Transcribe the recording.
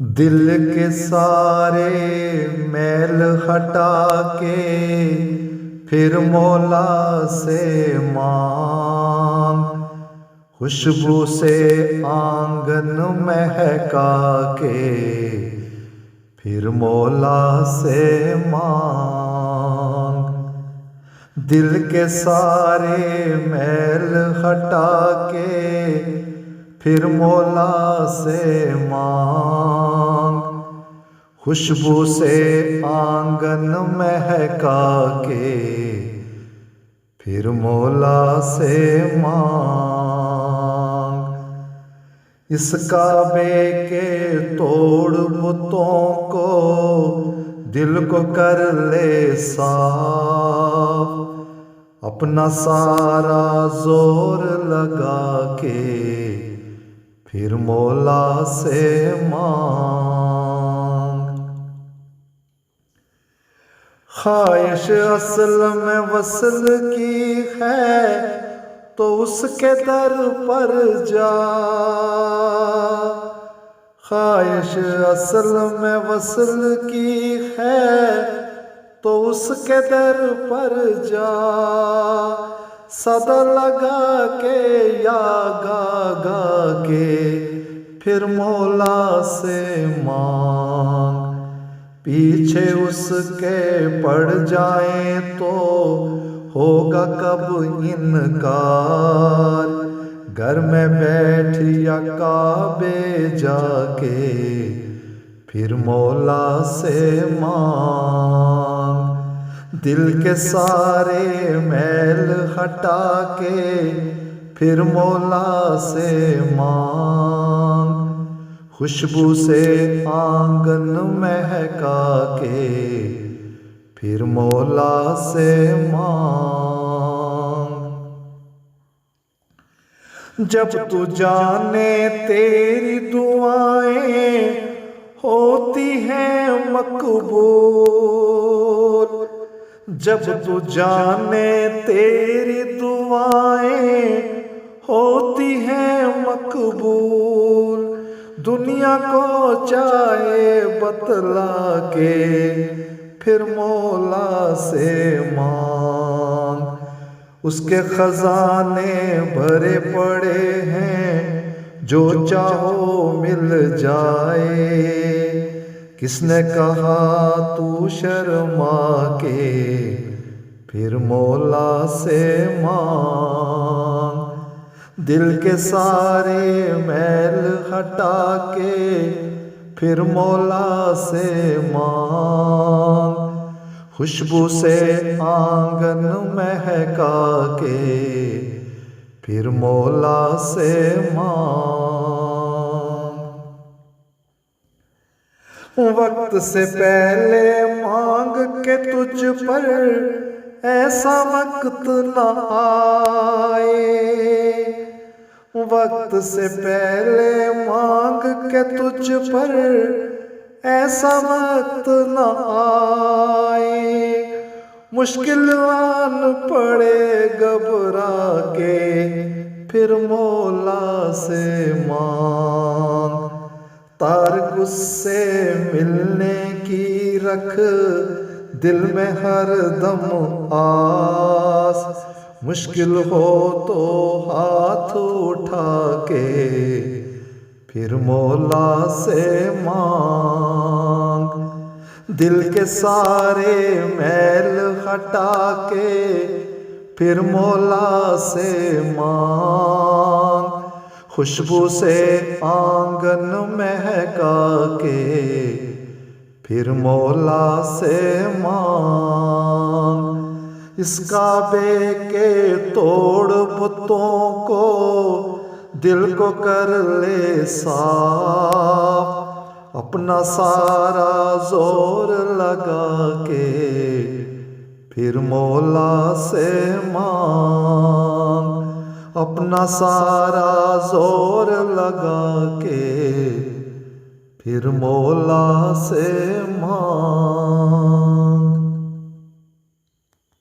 دل کے سارے میل ہٹا کے پھر مولا سے مانگ، خوشبو سے آنگن مہکا کے پھر مولا سے مانگ۔ دل کے سارے میل ہٹا کے پھر مولا سے مانگ، خوشبو سے آنگن مہکا کے پھر مولا سے مانگ۔ اس کعبے کے توڑ بتوں کو دل کو کر لے صاف، اپنا سارا زور لگا کے پھر مولا سے مانگ۔ خواہش اصل میں وصل کی ہے تو اس کے در پر جا، خواہش اصل میں وصل کی ہے تو اس کے در پر جا، صدا لگا کے یا گا گا کے پھر مولا سے مانگ۔ پیچھے اس کے پڑ جائیں تو ہوگا کب انکار، گھر میں بیٹھ یا کعبے جا کے پھر مولا سے مانگ۔ دل کے سارے میل ہٹا کے پھر مولا سے مانگ، خوشبو سے آنگن مہکا کے پھر مولا سے مانگ۔ جب تو جانے تیری دعائیں ہوتی ہیں مقبول، جب تو جانے تیری دعائیں ہوتی ہیں مقبول، دنیا کو چاہے بتلا کے پھر مولا سے مانگ۔ اس کے خزانے بھرے پڑے ہیں جو چاہو مل جائے، کس نے کہا تو شرما کے پھر مولا سے مانگ۔ دل کے سارے میل ہٹا کے پھر مولا سے مانگ، خوشبو سے آنگن مہکا کے پھر مولا سے مانگ۔ وقت سے پہلے مانگ کے تجھ پر ایسا وقت نہ آئے، وقت سے پہلے مانگ کے تجھ پر ایسا وقت نہ آئے، مشکل آن پڑے گھبرا کے پھر مولا سے مانگ۔ تارک اس سے ملنے کی رکھ دل میں ہر دم آس، مشکل ہو تو ہاتھ اٹھا کے پھر مولا سے مانگ۔ دل کے سارے میل ہٹا کے پھر مولا سے مانگ، خوشبو سے آنگن مہکا کے پھر مولا سے مانگ۔ اس کعبے کے توڑ بتوں کو دل کو کر لے صاف، اپنا سارا زور لگا کے پھر مولا سے مانگ، اپنا سارا زور لگا کے پھر مولا سے مانگ۔